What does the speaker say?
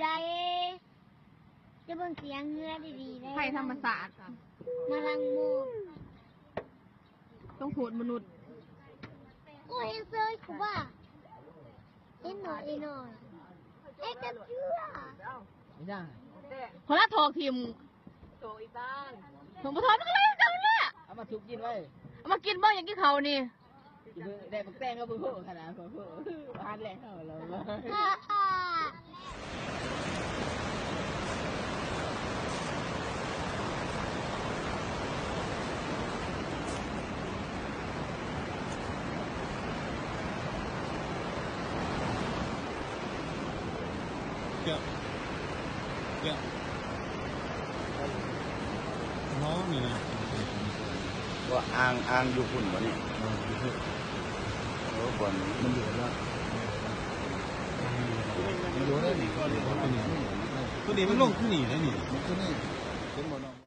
ได้จะเบิ่งเสียงเงือดีๆได้ไทยธรรมศาสตร์ มาลังโมก ต้องโหดมนุษย์ โอ้ยเซยกูว่าเอ็นหน่อยเอ็นหน่อยไอ้กันเชื่อ ไม่ได้ คนละทอกทีม โตอีบ้าน ผมมาทอดมันอะไรกันเนี่ย เอามาทุบกินไว้ เอามากินบ้างอย่างกินเขานี่ ได้บักแตงก็เพิ่งขนาดเพิ่งทานแรงเขาแล้ว ฮ่าฮ่า เยอะน้องนี่นะ ว่าอ่างอยู่ฝุ่นวะนี่โอ้บอลมันอยู่แล้ว มันรู้ได้หนิตัวนี้มันลงที่นี่แล้วนี่มันก็นี่เป็นบอล